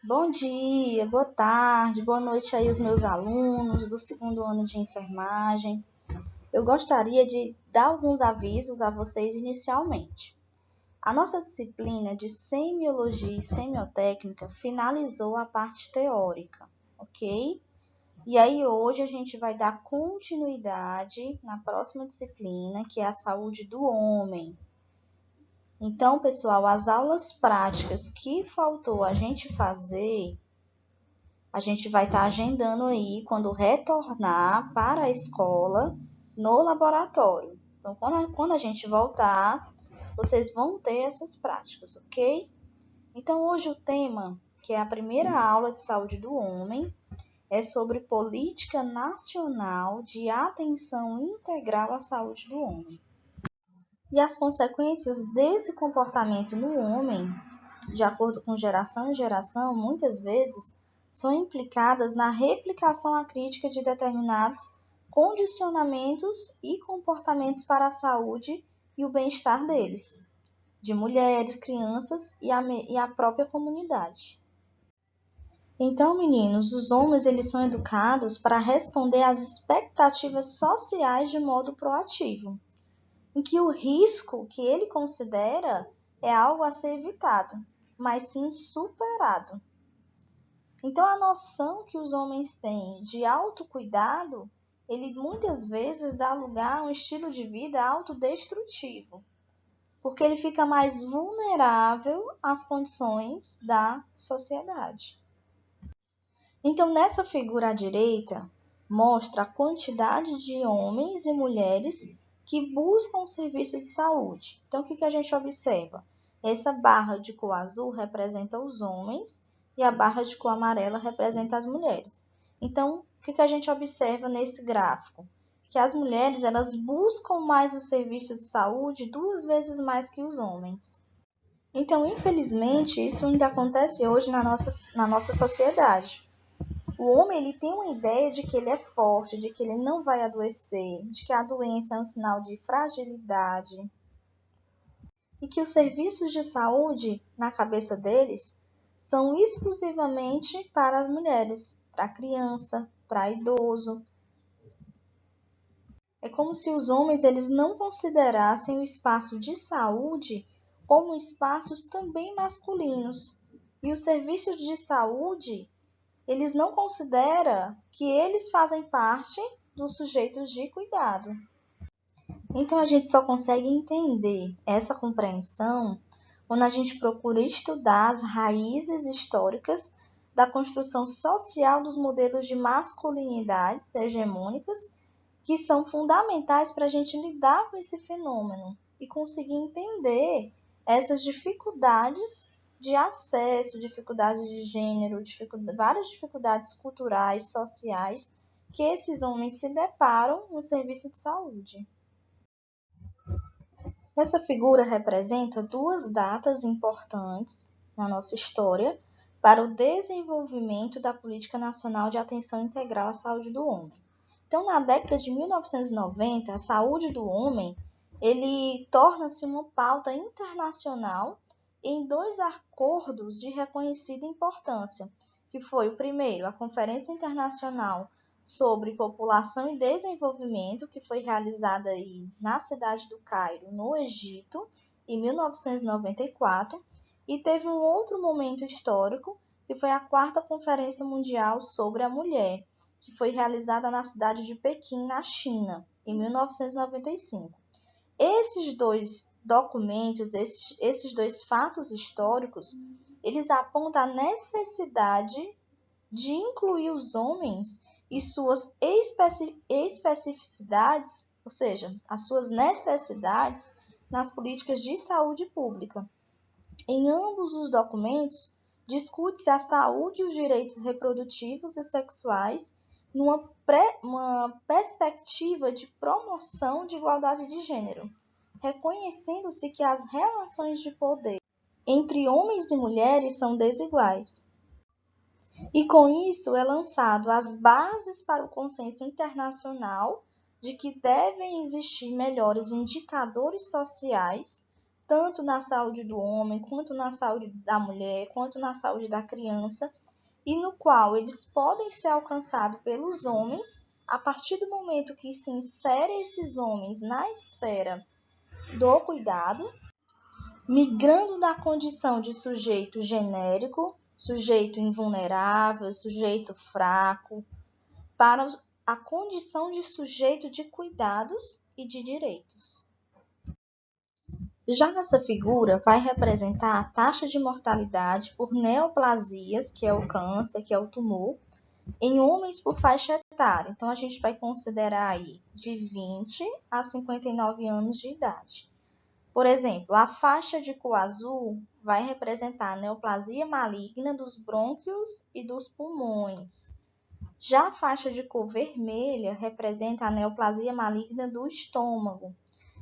Bom dia, boa tarde, boa noite aí os meus alunos do segundo ano de enfermagem. Eu gostaria de dar alguns avisos a vocês inicialmente. A nossa disciplina de semiologia e semiotécnica finalizou a parte teórica, ok? E aí hoje a gente vai dar continuidade na próxima disciplina, que é a saúde do homem. Então, pessoal, as aulas práticas que faltou a gente fazer, a gente vai estar agendando aí quando retornar para a escola no laboratório. Então, quando a gente voltar, vocês vão ter essas práticas, ok? Então, hoje o tema, que é a primeira aula de saúde do homem, é sobre política nacional de atenção integral à saúde do homem. E as consequências desse comportamento no homem, de acordo com geração em geração, muitas vezes são implicadas na replicação acrítica de determinados condicionamentos e comportamentos para a saúde e o bem-estar deles, de mulheres, crianças e a própria comunidade. Então, meninos, os homens eles são educados para responder às expectativas sociais de modo proativo, em que o risco que ele considera é algo a ser evitado, mas sim superado. Então, a noção que os homens têm de autocuidado, ele muitas vezes dá lugar a um estilo de vida autodestrutivo, porque ele fica mais vulnerável às condições da sociedade. Então, nessa figura à direita, mostra a quantidade de homens e mulheres que buscam serviço de saúde. Então, o que a gente observa? Essa barra de cor azul representa os homens e a barra de cor amarela representa as mulheres. Então, o que a gente observa nesse gráfico? Que as mulheres elas buscam mais o serviço de saúde 2 vezes mais que os homens. Então, infelizmente, isso ainda acontece hoje na nossa sociedade. O homem ele tem uma ideia de que ele é forte, de que ele não vai adoecer, de que a doença é um sinal de fragilidade e que os serviços de saúde, na cabeça deles, são exclusivamente para as mulheres, para a criança, para idoso. É como se os homens eles não considerassem o espaço de saúde como espaços também masculinos. E os serviços de saúde eles não consideram que eles fazem parte dos sujeitos de cuidado. Então, a gente só consegue entender essa compreensão quando a gente procura estudar as raízes históricas da construção social dos modelos de masculinidades hegemônicas, que são fundamentais para a gente lidar com esse fenômeno e conseguir entender essas dificuldades de acesso, dificuldades de gênero, várias dificuldades culturais, sociais, que esses homens se deparam no serviço de saúde. Essa figura representa 2 datas importantes na nossa história para o desenvolvimento da Política Nacional de Atenção Integral à Saúde do Homem. Então, na década de 1990, a saúde do homem ele torna-se uma pauta internacional em 2 acordos de reconhecida importância, que foi o primeiro, a Conferência Internacional sobre População e Desenvolvimento, que foi realizada aí na cidade do Cairo, no Egito, em 1994, e teve um outro momento histórico, que foi a 4ª Conferência Mundial sobre a Mulher, que foi realizada na cidade de Pequim, na China, em 1995. Esses 2 documentos, esses 2 fatos históricos, eles apontam a necessidade de incluir os homens e suas especificidades, ou seja, as suas necessidades nas políticas de saúde pública. Em ambos os documentos, discute-se a saúde e os direitos reprodutivos e sexuais numa perspectiva de promoção de igualdade de gênero, reconhecendo-se que as relações de poder entre homens e mulheres são desiguais. E com isso é lançado as bases para o consenso internacional de que devem existir melhores indicadores sociais tanto na saúde do homem, quanto na saúde da mulher, quanto na saúde da criança, e no qual eles podem ser alcançados pelos homens a partir do momento que se insere esses homens na esfera do cuidado, migrando da condição de sujeito genérico, sujeito invulnerável, sujeito fraco, para a condição de sujeito de cuidados e de direitos. Já nessa figura vai representar a taxa de mortalidade por neoplasias, que é o câncer, que é o tumor, em homens por faixa etária. Então, a gente vai considerar aí de 20 a 59 anos de idade. Por exemplo, a faixa de cor azul vai representar a neoplasia maligna dos brônquios e dos pulmões. Já a faixa de cor vermelha representa a neoplasia maligna do estômago.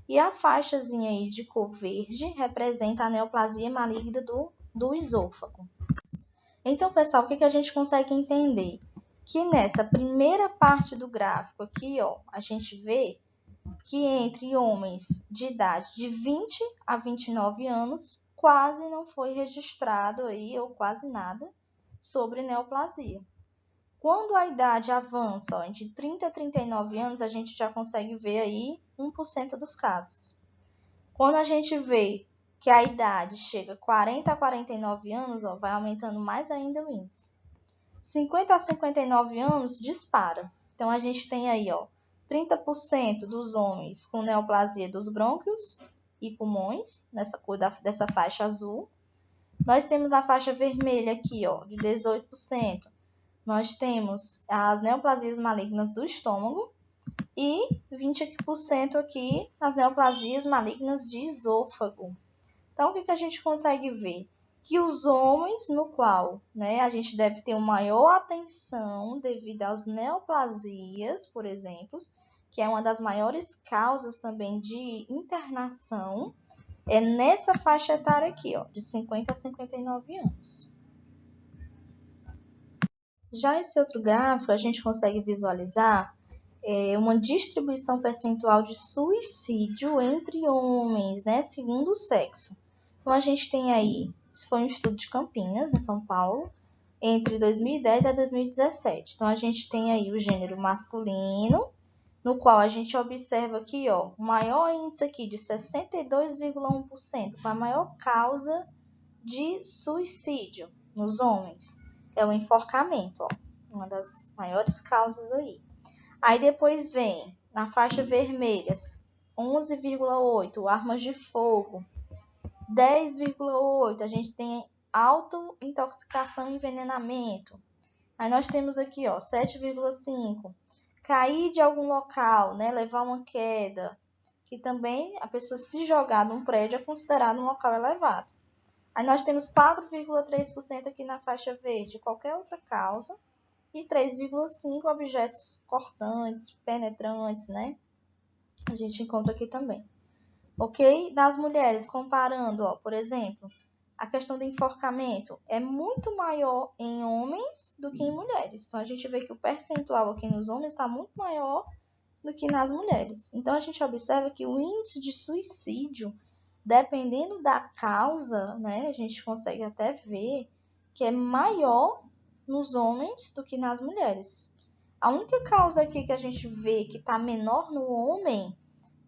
E a faixazinha aí de cor verde representa a neoplasia maligna do esôfago. Então, pessoal, o que a gente consegue entender? Que nessa primeira parte do gráfico aqui, ó, a gente vê que entre homens de idade de 20 a 29 anos, quase não foi registrado aí, ou quase nada, sobre neoplasia. Quando a idade avança, ó, entre 30 a 39 anos, a gente já consegue ver aí 1% dos casos. Quando a gente vê que a idade chega a 40 a 49 anos, ó, vai aumentando mais ainda o índice. 50 a 59 anos, dispara. Então, a gente tem aí, ó, 30% dos homens com neoplasia dos brônquios e pulmões, nessa cor dessa faixa azul. Nós temos a faixa vermelha aqui, ó, de 18%. Nós temos as neoplasias malignas do estômago e 20% aqui as neoplasias malignas de esôfago. Então, o que a gente consegue ver? Que os homens, no qual, né, a gente deve ter uma maior atenção devido às neoplasias, por exemplo, que é uma das maiores causas também de internação, é nessa faixa etária aqui, ó, de 50 a 59 anos. Já esse outro gráfico, a gente consegue visualizar uma distribuição percentual de suicídio entre homens, né, segundo o sexo. Então, a gente tem aí, isso foi um estudo de Campinas, em São Paulo, entre 2010 a 2017. Então, a gente tem aí o gênero masculino, no qual a gente observa aqui, ó, o maior índice aqui de 62,1%, com a maior causa de suicídio nos homens. É o enforcamento, ó, uma das maiores causas aí. Aí depois vem, na faixa vermelha, 11,8%, armas de fogo. 10,8%, a gente tem autointoxicação e envenenamento. Aí nós temos aqui, ó, 7,5%, cair de algum local, né, levar uma queda, que também a pessoa se jogar num prédio é considerado um local elevado. Aí nós temos 4,3% aqui na faixa verde, qualquer outra causa, e 3,5% objetos cortantes, penetrantes, né? A gente encontra aqui também. Ok? Das mulheres, comparando, ó, por exemplo, a questão do enforcamento é muito maior em homens do que em mulheres. Então, a gente vê que o percentual aqui nos homens está muito maior do que nas mulheres. Então, a gente observa que o índice de suicídio, dependendo da causa, né, a gente consegue até ver que é maior nos homens do que nas mulheres. A única causa aqui que a gente vê que está menor no homem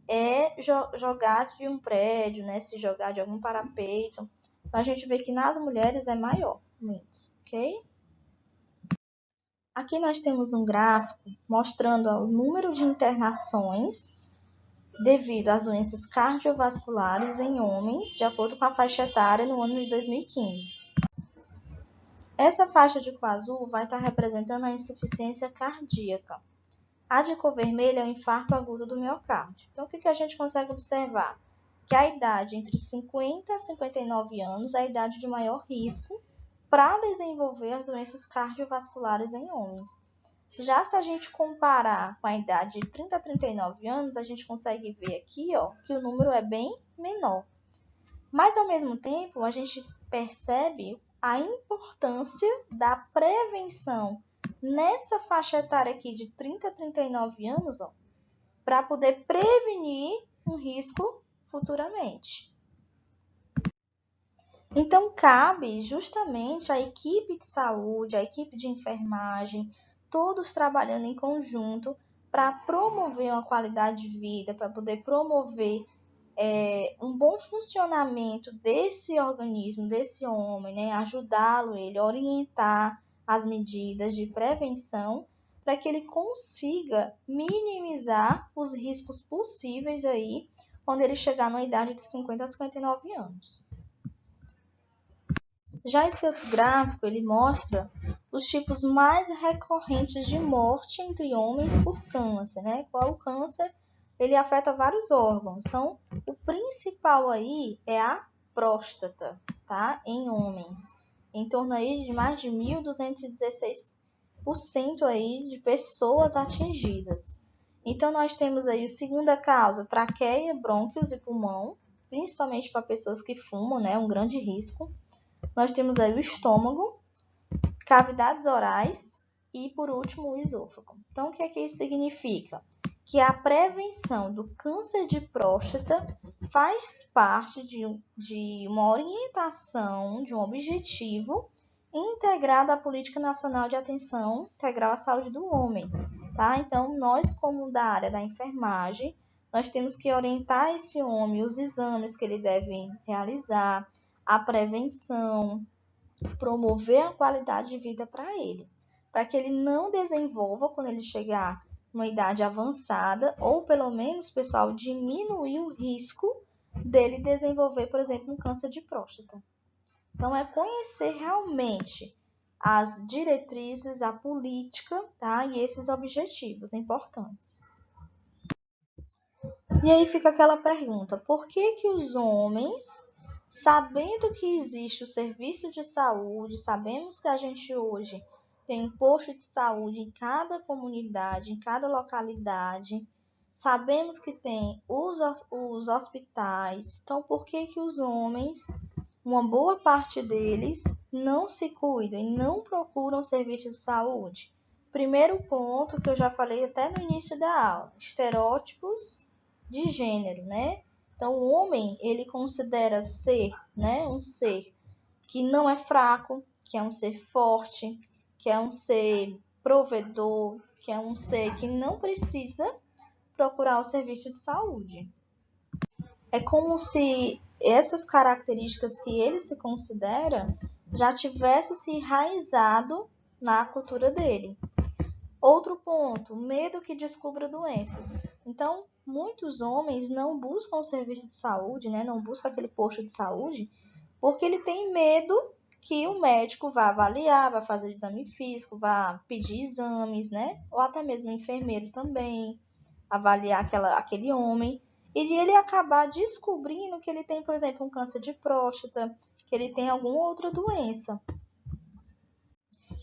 é jogar de um prédio, né, se jogar de algum parapeito. A gente vê que nas mulheres é maior o índice, ok? Aqui nós temos um gráfico mostrando o número de internações devido às doenças cardiovasculares em homens, de acordo com a faixa etária no ano de 2015. Essa faixa de cor azul vai estar representando a insuficiência cardíaca. A de cor vermelha é o infarto agudo do miocárdio. Então, o que a gente consegue observar? Que a idade entre 50 a 59 anos é a idade de maior risco para desenvolver as doenças cardiovasculares em homens. Já se a gente comparar com a idade de 30 a 39 anos, a gente consegue ver aqui, ó, que o número é bem menor. Mas, ao mesmo tempo, a gente percebe a importância da prevenção nessa faixa etária aqui de 30 a 39 anos, para poder prevenir um risco futuramente. Então, cabe justamente à equipe de saúde, à equipe de enfermagem, todos trabalhando em conjunto para promover uma qualidade de vida, para poder promover um bom funcionamento desse organismo, desse homem, né? Ajudá-lo, ele orientar as medidas de prevenção para que ele consiga minimizar os riscos possíveis aí quando ele chegar na idade de 50 a 59 anos. Já esse outro gráfico, ele mostra os tipos mais recorrentes de morte entre homens por câncer, né? Qual o câncer? Ele afeta vários órgãos. Então, o principal aí é a próstata, tá? Em homens. Em torno aí de mais de 1.216% aí de pessoas atingidas. Então, nós temos aí a segunda causa, traqueia, brônquios e pulmão, principalmente para pessoas que fumam, né? Um grande risco. Nós temos aí o estômago, cavidades orais e, por último, o esôfago. Então, o que é que isso significa? Que a prevenção do câncer de próstata faz parte de uma orientação, de um objetivo integrado à Política Nacional de Atenção Integral à Saúde do Homem. Tá? Então, nós, como da área da enfermagem, nós temos que orientar esse homem, os exames que ele deve realizar, a prevenção, promover a qualidade de vida para ele, para que ele não desenvolva quando ele chegar numa idade avançada, ou pelo menos, pessoal, diminuir o risco dele desenvolver, por exemplo, um câncer de próstata. Então, é conhecer realmente as diretrizes, a política, tá? E esses objetivos importantes. E aí fica aquela pergunta, por que os homens, sabendo que existe o serviço de saúde, sabemos que a gente hoje tem um posto de saúde em cada comunidade, em cada localidade, sabemos que tem os hospitais, então por que os homens, uma boa parte deles, não se cuidam e não procuram serviço de saúde? Primeiro ponto que eu já falei até no início da aula, estereótipos de gênero, né? Então, o homem, ele considera ser, né, um ser que não é fraco, que é um ser forte, que é um ser provedor, que é um ser que não precisa procurar o serviço de saúde. É como se essas características que ele se considera já tivesse se enraizado na cultura dele. Outro ponto, medo que descubra doenças. Então, muitos homens não buscam o serviço de saúde, né? Não buscam aquele posto de saúde, porque ele tem medo que o médico vá avaliar, vá fazer exame físico, vá pedir exames, né? Ou até mesmo o enfermeiro também, avaliar aquele homem, e de ele acabar descobrindo que ele tem, por exemplo, um câncer de próstata, que ele tem alguma outra doença.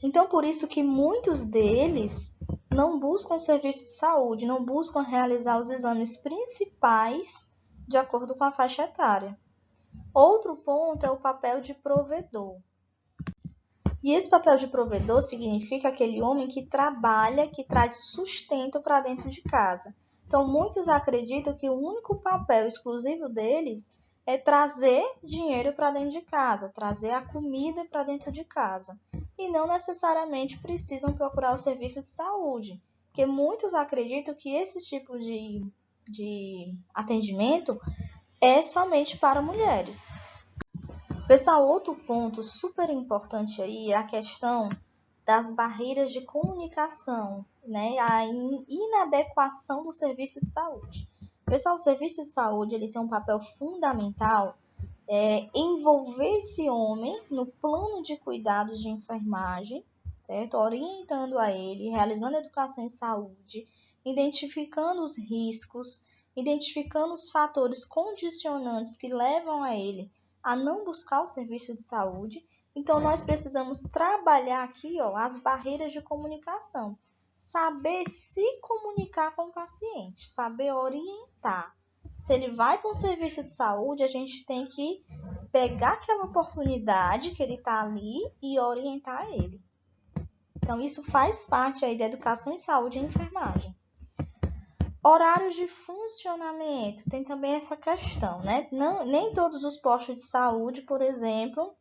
Então, por isso que muitos deles não buscam serviço de saúde, não buscam realizar os exames principais de acordo com a faixa etária. Outro ponto é o papel de provedor. E esse papel de provedor significa aquele homem que trabalha, que traz sustento para dentro de casa. Então, muitos acreditam que o único papel exclusivo deles é trazer dinheiro para dentro de casa, trazer a comida para dentro de casa. E não necessariamente precisam procurar o serviço de saúde, porque muitos acreditam que esse tipo de atendimento é somente para mulheres. Pessoal, outro ponto super importante aí é a questão das barreiras de comunicação, né? A inadequação do serviço de saúde. Pessoal, o serviço de saúde ele tem um papel fundamental envolver esse homem no plano de cuidados de enfermagem, certo? Orientando a ele, realizando educação em saúde, identificando os riscos, identificando os fatores condicionantes que levam a ele a não buscar o serviço de saúde. Então, nós precisamos trabalhar aqui as barreiras de comunicação. Saber se comunicar com o paciente, saber orientar. Se ele vai para um serviço de saúde, a gente tem que pegar aquela oportunidade que ele está ali e orientar ele. Então, isso faz parte aí da educação em saúde e enfermagem. Horários de funcionamento, tem também essa questão, né? Não, nem todos os postos de saúde, por exemplo,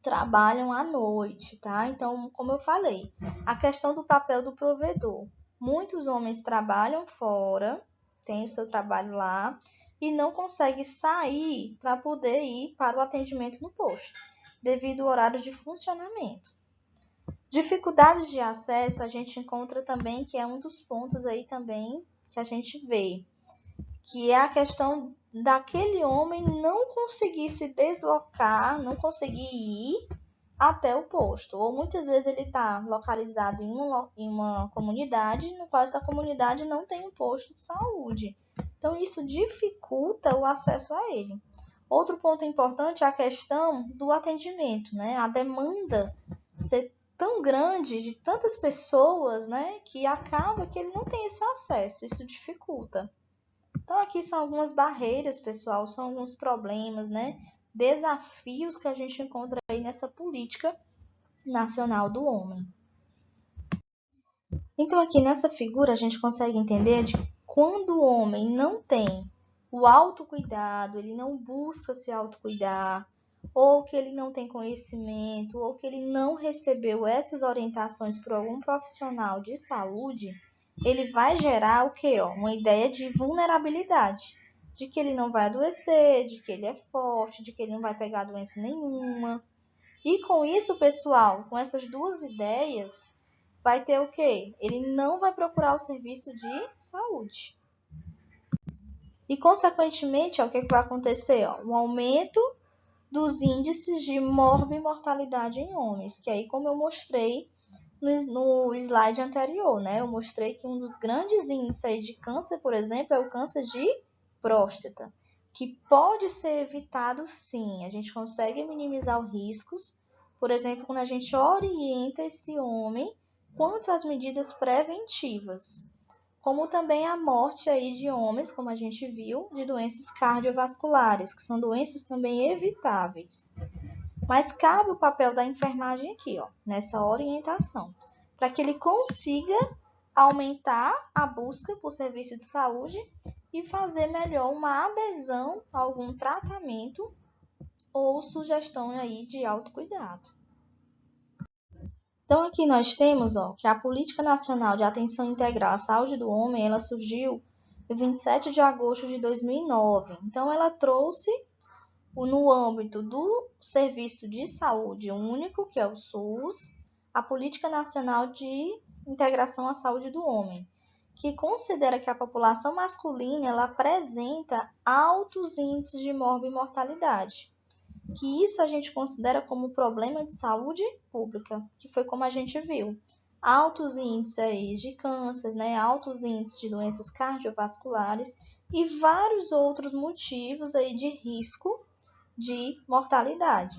trabalham à noite, tá? Então, como eu falei, a questão do papel do provedor. Muitos homens trabalham fora, têm o seu trabalho lá, e não conseguem sair para poder ir para o atendimento no posto, devido ao horário de funcionamento. Dificuldades de acesso a gente encontra também, que é um dos pontos aí também que a gente vê, que é a questão daquele homem não conseguir se deslocar, não conseguir ir até o posto. Ou muitas vezes ele está localizado em uma comunidade, no qual essa comunidade não tem um posto de saúde. Então isso dificulta o acesso a ele. Outro ponto importante é a questão do atendimento, né? A demanda ser tão grande de tantas pessoas, né, que acaba que ele não tem esse acesso, isso dificulta. Então aqui são algumas barreiras, pessoal, são alguns problemas, né, desafios que a gente encontra aí nessa política nacional do homem. Então aqui nessa figura a gente consegue entender de quando o homem não tem o autocuidado, ele não busca se autocuidar, ou que ele não tem conhecimento, ou que ele não recebeu essas orientações por algum profissional de saúde, ele vai gerar o quê? Uma ideia de vulnerabilidade, de que ele não vai adoecer, de que ele é forte, de que ele não vai pegar doença nenhuma. E com isso, pessoal, com essas duas ideias, vai ter o quê? Ele não vai procurar o serviço de saúde. E, consequentemente, o que vai acontecer? Um aumento dos índices de morbimortalidade em homens, que aí, como eu mostrei no slide anterior, né? Eu mostrei que um dos grandes índices aí de câncer, por exemplo, é o câncer de próstata, que pode ser evitado sim. A gente consegue minimizar os riscos, por exemplo, quando a gente orienta esse homem quanto às medidas preventivas, como também a morte aí de homens, como a gente viu, de doenças cardiovasculares, que são doenças também evitáveis. Mas cabe o papel da enfermagem aqui, ó, nessa orientação, para que ele consiga aumentar a busca por serviço de saúde e fazer melhor uma adesão a algum tratamento ou sugestão aí de autocuidado. Então aqui nós temos, ó, que a Política Nacional de Atenção Integral à Saúde do Homem, ela surgiu em 27 de agosto de 2009. Então ela trouxe no âmbito do Serviço de Saúde Único, que é o SUS, a Política Nacional de Integração à Saúde do Homem, que considera que a população masculina ela apresenta altos índices de morbimortalidade, que isso a gente considera como problema de saúde pública, que foi como a gente viu. Altos índices aí de câncer, né? Altos índices de doenças cardiovasculares e vários outros motivos aí de risco de mortalidade.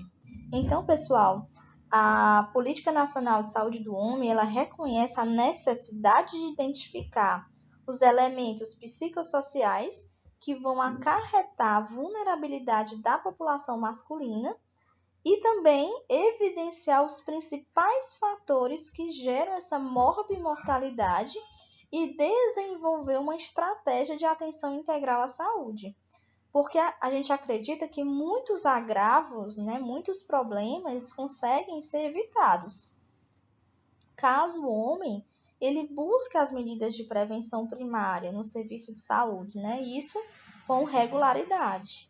Então, pessoal, a Política Nacional de Saúde do Homem, ela reconhece a necessidade de identificar os elementos psicossociais que vão acarretar a vulnerabilidade da população masculina e também evidenciar os principais fatores que geram essa morbimortalidade e desenvolver uma estratégia de atenção integral à saúde. Porque a gente acredita que muitos agravos, né, muitos problemas, eles conseguem ser evitados. Caso o homem ele busque as medidas de prevenção primária no serviço de saúde, né, isso com regularidade.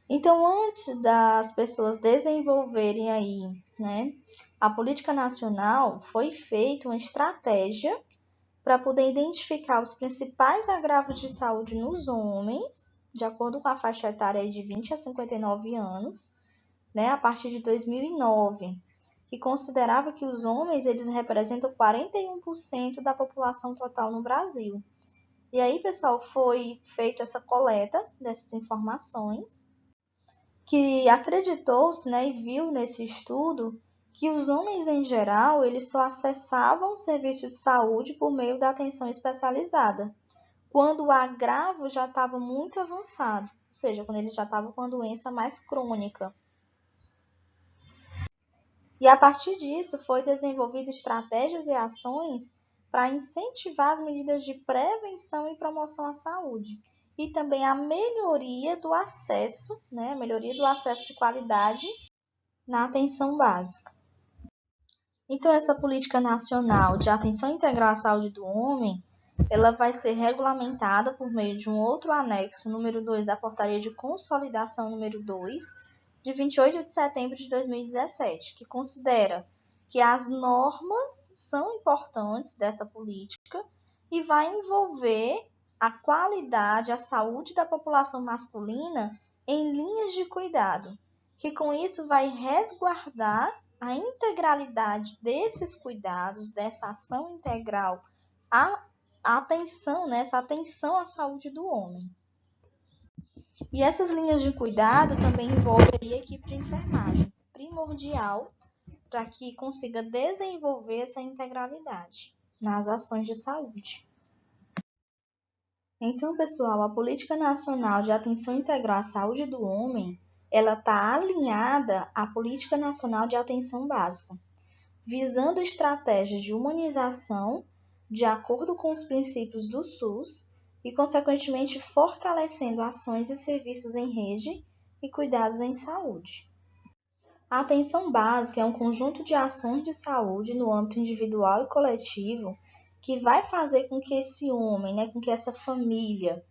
Então, antes das pessoas desenvolverem aí, né, a política nacional, foi feita uma estratégia para poder identificar os principais agravos de saúde nos homens, de acordo com a faixa etária de 20 a 59 anos, né, a partir de 2009, que considerava que os homens eles representam 41% da população total no Brasil. E aí, pessoal, foi feita essa coleta dessas informações, que acreditou-se, né, e viu nesse estudo que os homens em geral eles só acessavam o serviço de saúde por meio da atenção especializada, quando o agravo já estava muito avançado, ou seja, quando ele já estava com a doença mais crônica. E a partir disso foi desenvolvido estratégias e ações para incentivar as medidas de prevenção e promoção à saúde e também a melhoria do acesso, né, a melhoria do acesso de qualidade na atenção básica. Então, essa política nacional de atenção integral à saúde do homem, ela vai ser regulamentada por meio de um outro anexo, número 2 da Portaria de Consolidação número 2, de 28 de setembro de 2017, que considera que as normas são importantes dessa política e vai envolver a qualidade, a saúde da população masculina em linhas de cuidado, que com isso vai resguardar a integralidade desses cuidados, dessa ação integral, a atenção, né, essa atenção à saúde do homem. E essas linhas de cuidado também envolvem a equipe de enfermagem, primordial para que consiga desenvolver essa integralidade nas ações de saúde. Então, pessoal, a Política Nacional de Atenção Integral à Saúde do Homem, ela está alinhada à Política Nacional de Atenção Básica, visando estratégias de humanização de acordo com os princípios do SUS e, consequentemente, fortalecendo ações e serviços em rede e cuidados em saúde. A atenção básica é um conjunto de ações de saúde no âmbito individual e coletivo que vai fazer com que esse homem, né, com que essa família,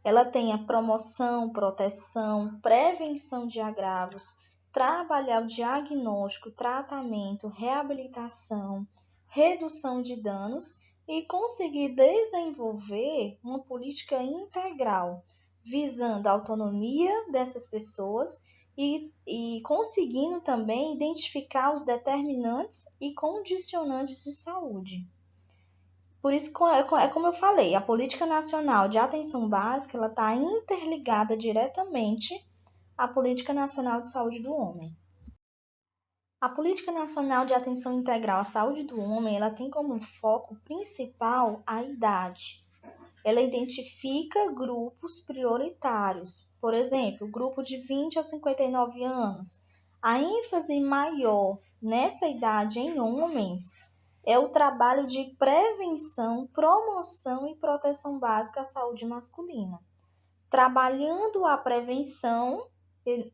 ela tenha promoção, proteção, prevenção de agravos, trabalhar o diagnóstico, tratamento, reabilitação, redução de danos e conseguir desenvolver uma política integral, visando a autonomia dessas pessoas e conseguindo também identificar os determinantes e condicionantes de saúde. Por isso, é como eu falei, a Política Nacional de Atenção Básica está interligada diretamente à Política Nacional de Saúde do Homem. A Política Nacional de Atenção Integral à Saúde do Homem, ela tem como foco principal a idade. Ela identifica grupos prioritários, por exemplo, o grupo de 20 a 59 anos. A ênfase maior nessa idade em homens é o trabalho de prevenção, promoção e proteção básica à saúde masculina. Trabalhando a prevenção,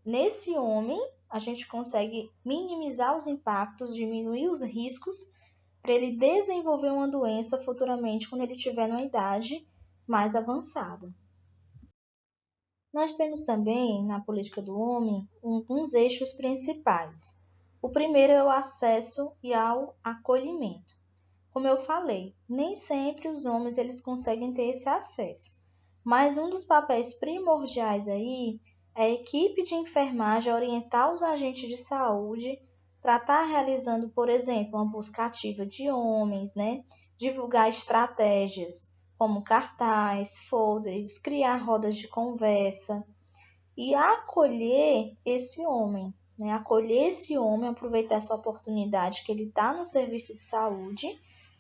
nesse homem, a gente consegue minimizar os impactos, diminuir os riscos para ele desenvolver uma doença futuramente quando ele estiver numa idade mais avançada. Nós temos também, na política do homem, uns eixos principais. O primeiro é o acesso e ao acolhimento. Como eu falei, nem sempre os homens eles conseguem ter esse acesso, mas um dos papéis primordiais aí é a equipe de enfermagem orientar os agentes de saúde para estar realizando, por exemplo, uma busca ativa de homens, né? Divulgar estratégias como cartaz, folders, criar rodas de conversa e acolher esse homem, né? Acolher esse homem, aproveitar essa oportunidade que ele está no serviço de saúde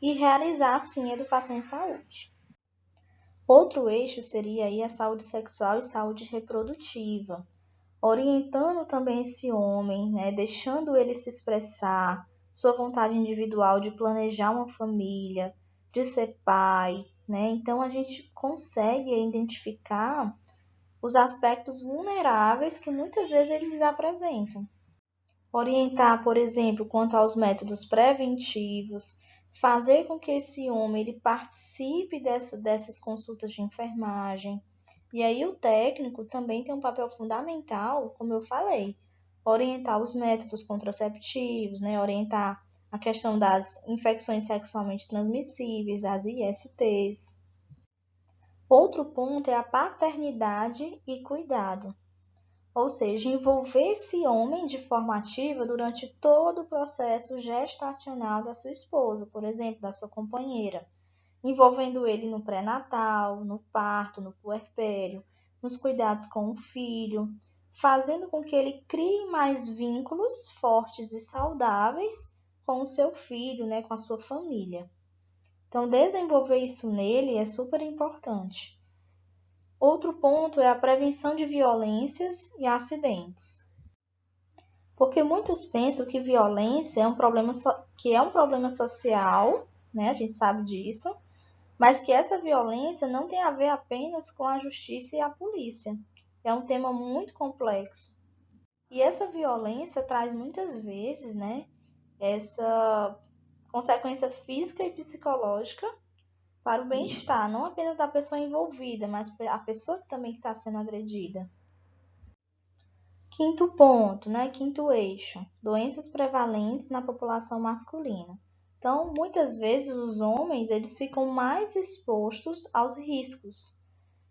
e realizar, sim, a educação em saúde. Outro eixo seria aí a saúde sexual e saúde reprodutiva, orientando também esse homem, né? Deixando ele se expressar, sua vontade individual de planejar uma família, de ser pai, né? Então, a gente consegue identificar os aspectos vulneráveis que muitas vezes eles apresentam. Orientar, por exemplo, quanto aos métodos preventivos, fazer com que esse homem ele participe dessas consultas de enfermagem. E aí o técnico também tem um papel fundamental, como eu falei, orientar os métodos contraceptivos, né? Orientar a questão das infecções sexualmente transmissíveis, as ISTs. Outro ponto é a paternidade e cuidado, ou seja, envolver esse homem de forma ativa durante todo o processo gestacional da sua esposa, por exemplo, da sua companheira, envolvendo ele no pré-natal, no parto, no puerpério, nos cuidados com o filho, fazendo com que ele crie mais vínculos fortes e saudáveis com o seu filho, né, com a sua família. Então, desenvolver isso nele é super importante. Outro ponto é a prevenção de violências e acidentes. Porque muitos pensam que violência é um problema social né? A gente sabe disso, mas que essa violência não tem a ver apenas com a justiça e a polícia. É um tema muito complexo. E essa violência traz muitas vezes, né, essa consequência física e psicológica para o bem-estar, não apenas da pessoa envolvida, mas a pessoa também que está sendo agredida. Quinto ponto, né? Quinto eixo, doenças prevalentes na população masculina. Então, muitas vezes os homens, eles ficam mais expostos aos riscos.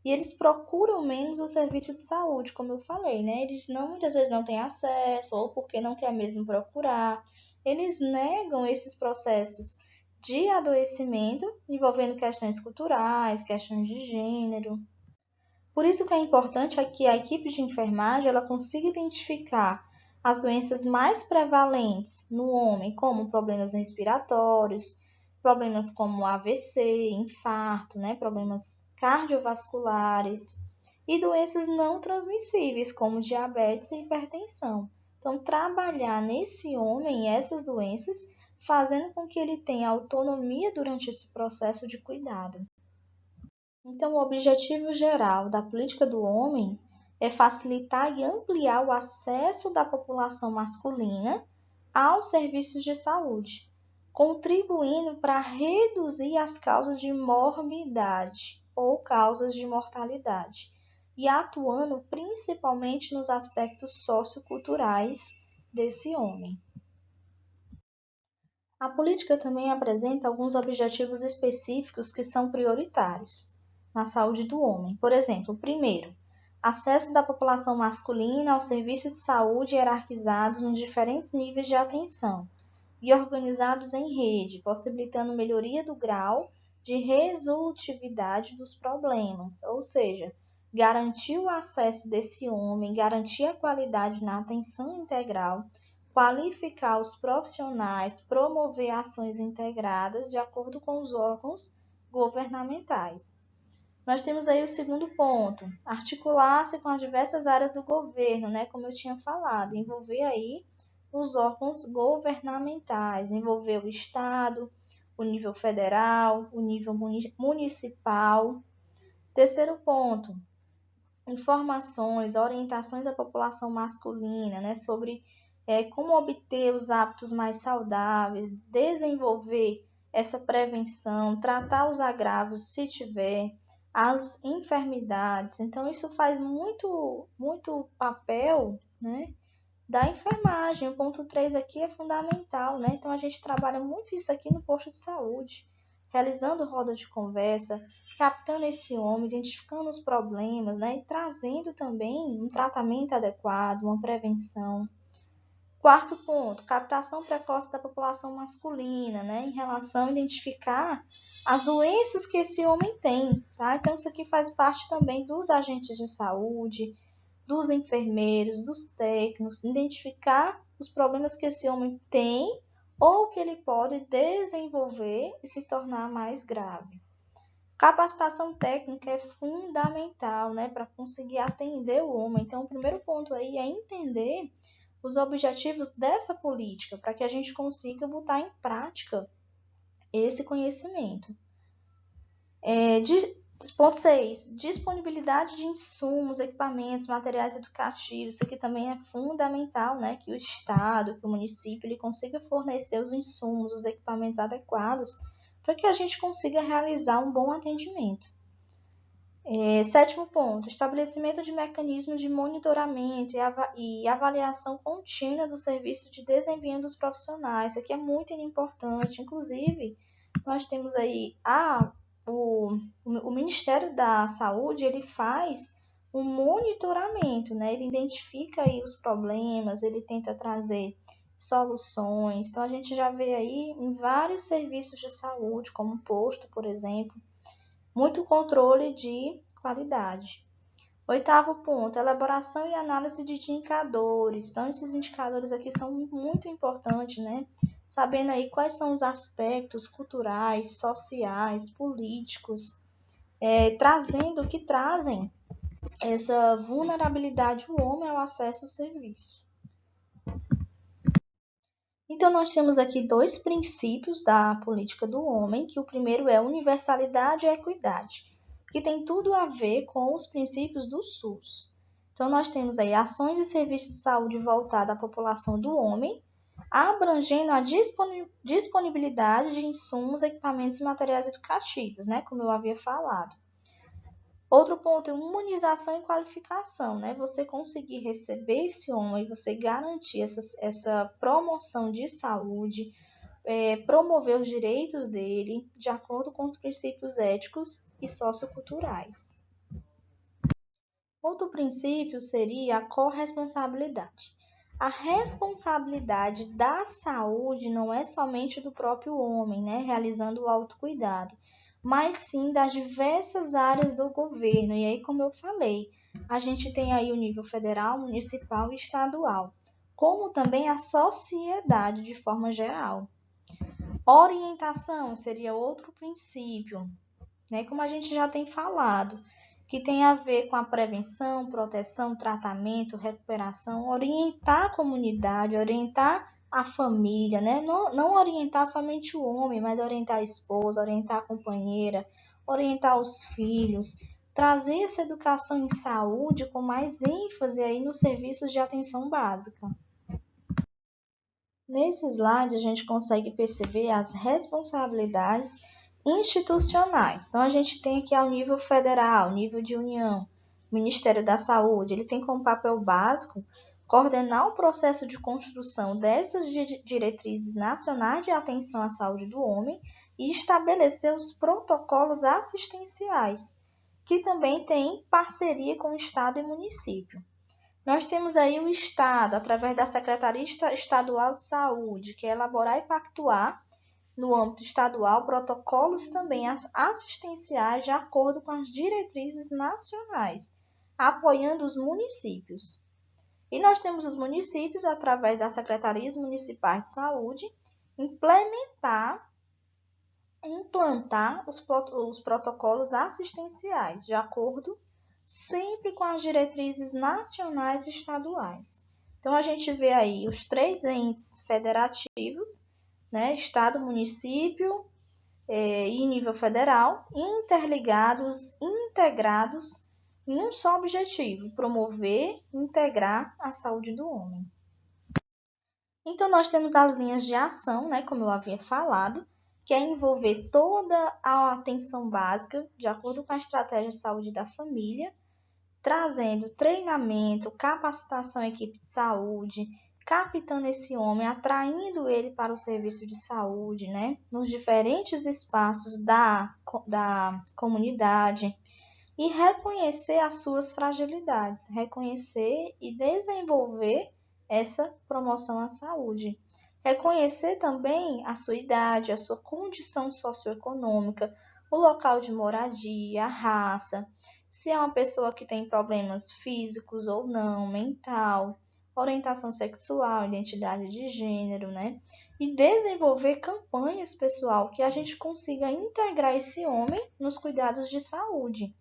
E eles procuram menos o serviço de saúde, como eu falei, né? Eles muitas vezes não têm acesso, ou porque não quer mesmo procurar. Eles negam esses processos de adoecimento envolvendo questões culturais, questões de gênero. Por isso que é importante é que a equipe de enfermagem ela consiga identificar as doenças mais prevalentes no homem, como problemas respiratórios, problemas como AVC, infarto, né, problemas cardiovasculares e doenças não transmissíveis, como diabetes e hipertensão. Então, trabalhar nesse homem essas doenças, fazendo com que ele tenha autonomia durante esse processo de cuidado. Então, o objetivo geral da política do homem é facilitar e ampliar o acesso da população masculina aos serviços de saúde, contribuindo para reduzir as causas de morbidade ou causas de mortalidade, e atuando principalmente nos aspectos socioculturais desse homem. A política também apresenta alguns objetivos específicos que são prioritários na saúde do homem. Por exemplo, primeiro, acesso da população masculina ao serviço de saúde hierarquizados nos diferentes níveis de atenção e organizados em rede, possibilitando melhoria do grau de resolutividade dos problemas, ou seja, garantir o acesso desse homem, garantir a qualidade na atenção integral, qualificar os profissionais, promover ações integradas de acordo com os órgãos governamentais. Nós temos aí o segundo ponto, articular-se com as diversas áreas do governo, né, como eu tinha falado, envolver aí os órgãos governamentais, envolver o Estado, o nível federal, o nível municipal. Terceiro ponto, informações, orientações à população masculina, né, sobre como obter os hábitos mais saudáveis, desenvolver essa prevenção, tratar os agravos se tiver, as enfermidades. Então, isso faz muito papel, né, da enfermagem. O ponto 3 aqui é fundamental, né? Então, a gente trabalha muito isso aqui no posto de saúde, realizando rodas de conversa, captando esse homem, identificando os problemas, né? E trazendo também um tratamento adequado, uma prevenção. Quarto ponto, captação precoce da população masculina, né? Em relação a identificar as doenças que esse homem tem, tá? Então, isso aqui faz parte também dos agentes de saúde, dos enfermeiros, dos técnicos, identificar os problemas que esse homem tem ou que ele pode desenvolver e se tornar mais grave. Capacitação técnica é fundamental, né, para conseguir atender o homem. Então, o primeiro ponto aí é entender os objetivos dessa política, para que a gente consiga botar em prática esse conhecimento. Ponto 6. Disponibilidade de insumos, equipamentos, materiais educativos. Isso aqui também é fundamental, né? Que o Estado, que o município, ele consiga fornecer os insumos, os equipamentos adequados para que a gente consiga realizar um bom atendimento. Sétimo ponto. Estabelecimento de mecanismos de monitoramento e avaliação contínua do serviço de desempenho dos profissionais. Isso aqui é muito importante. Inclusive, nós temos aí o Ministério da Saúde, ele faz um monitoramento, né? Ele identifica aí os problemas, ele tenta trazer soluções. Então, a gente já vê aí em vários serviços de saúde, como posto, por exemplo, muito controle de qualidade. Oitavo ponto, elaboração e análise de indicadores. Então, esses indicadores aqui são muito importantes, né? Sabendo aí quais são os aspectos culturais, sociais, políticos, que trazem essa vulnerabilidade do homem ao acesso ao serviço. Então, nós temos aqui dois princípios da política do homem, que o primeiro é universalidade e equidade, que tem tudo a ver com os princípios do SUS. Então, nós temos aí ações e serviços de saúde voltados à população do homem, abrangendo a disponibilidade de insumos, equipamentos e materiais educativos, né, como eu havia falado. Outro ponto é humanização e qualificação, né? Você conseguir receber esse homem, você garantir essa promoção de saúde, promover os direitos dele de acordo com os princípios éticos e socioculturais. Outro princípio seria a corresponsabilidade. A responsabilidade da saúde não é somente do próprio homem, né, realizando o autocuidado, mas sim das diversas áreas do governo. E aí, como eu falei, a gente tem aí o nível federal, municipal e estadual, como também a sociedade de forma geral. Orientação seria outro princípio, né, como a gente já tem falado, que tem a ver com a prevenção, proteção, tratamento, recuperação, orientar a comunidade, orientar a família, né? Não orientar somente o homem, mas orientar a esposa, orientar a companheira, orientar os filhos, trazer essa educação em saúde com mais ênfase aí nos serviços de atenção básica. Nesse slide, a gente consegue perceber as responsabilidades institucionais. Então, a gente tem aqui ao nível federal, nível de União, Ministério da Saúde, ele tem como papel básico coordenar o processo de construção dessas diretrizes nacionais de atenção à saúde do homem e estabelecer os protocolos assistenciais, que também tem parceria com o Estado e município. Nós temos aí o Estado, através da Secretaria Estadual de Saúde, que é elaborar e pactuar no âmbito estadual, protocolos também assistenciais de acordo com as diretrizes nacionais, apoiando os municípios. E nós temos os municípios, através das secretarias municipais de saúde, implantar os protocolos assistenciais, de acordo sempre com as diretrizes nacionais e estaduais. Então, a gente vê aí os três entes federativos, né, Estado, município e nível federal, interligados, integrados em um só objetivo, promover e integrar a saúde do homem. Então, nós temos as linhas de ação, né, como eu havia falado, que é envolver toda a atenção básica, de acordo com a estratégia de saúde da família, trazendo treinamento, capacitação à equipe de saúde, captando esse homem, atraindo ele para o serviço de saúde, né, nos diferentes espaços da comunidade e reconhecer as suas fragilidades, reconhecer e desenvolver essa promoção à saúde. Reconhecer também a sua idade, a sua condição socioeconômica, o local de moradia, a raça, se é uma pessoa que tem problemas físicos ou não, mental, orientação sexual, identidade de gênero, né? E desenvolver campanhas, pessoal, que a gente consiga integrar esse homem nos cuidados de saúde.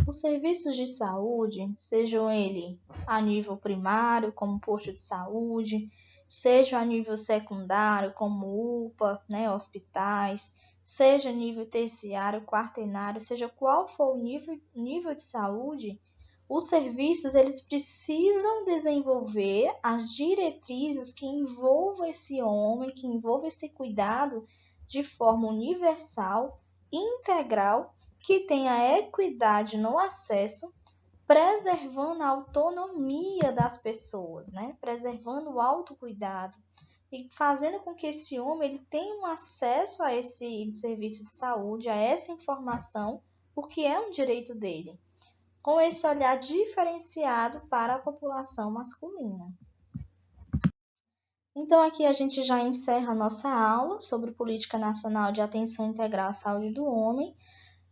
Os serviços de saúde, sejam eles a nível primário, como posto de saúde, seja a nível secundário, como UPA, né, hospitais, seja a nível terciário, quaternário, seja qual for o nível de saúde, os serviços eles precisam desenvolver as diretrizes que envolvam esse homem, que envolvam esse cuidado de forma universal, integral, que tenha equidade no acesso, preservando a autonomia das pessoas, né? Preservando o autocuidado e fazendo com que esse homem ele tenha um acesso a esse serviço de saúde, a essa informação, porque é um direito dele, com esse olhar diferenciado para a população masculina. Então, aqui a gente já encerra a nossa aula sobre Política Nacional de Atenção Integral à Saúde do Homem.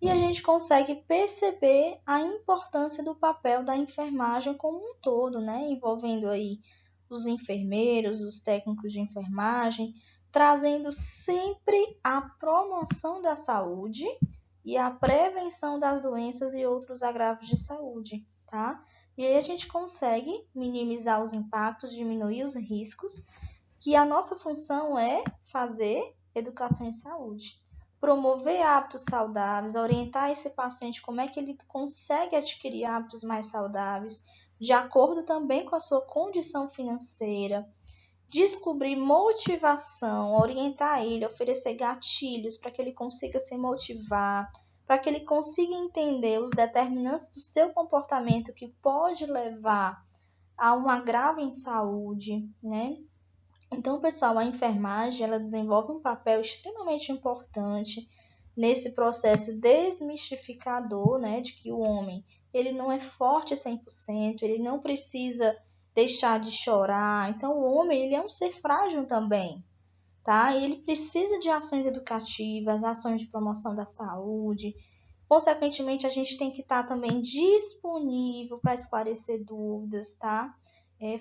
E a gente consegue perceber a importância do papel da enfermagem como um todo, né? Envolvendo aí os enfermeiros, os técnicos de enfermagem, trazendo sempre a promoção da saúde e a prevenção das doenças e outros agravos de saúde, tá? E aí a gente consegue minimizar os impactos, diminuir os riscos, que a nossa função é fazer educação em saúde. Promover hábitos saudáveis, orientar esse paciente como é que ele consegue adquirir hábitos mais saudáveis, de acordo também com a sua condição financeira, descobrir motivação, orientar ele, oferecer gatilhos para que ele consiga se motivar, para que ele consiga entender os determinantes do seu comportamento que pode levar a um agravo em saúde, né? Então, pessoal, a enfermagem ela desenvolve um papel extremamente importante nesse processo desmistificador, né, de que o homem ele não é forte 100%, ele não precisa deixar de chorar. Então, o homem ele é um ser frágil também, tá? E ele precisa de ações educativas, ações de promoção da saúde. Consequentemente, a gente tem que estar também disponível para esclarecer dúvidas, tá?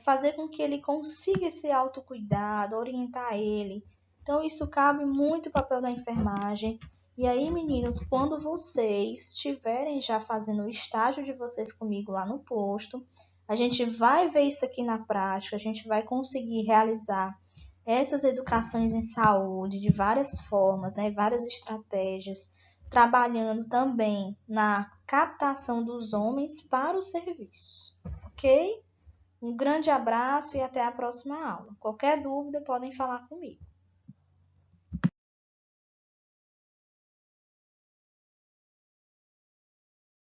Fazer com que ele consiga esse autocuidado, orientar ele. Então, isso cabe muito o papel da enfermagem. E aí, meninos, quando vocês estiverem já fazendo o estágio de vocês comigo lá no posto, a gente vai ver isso aqui na prática, a gente vai conseguir realizar essas educações em saúde de várias formas, né, várias estratégias, trabalhando também na captação dos homens para os serviços, ok? Um grande abraço e até a próxima aula. Qualquer dúvida, podem falar comigo.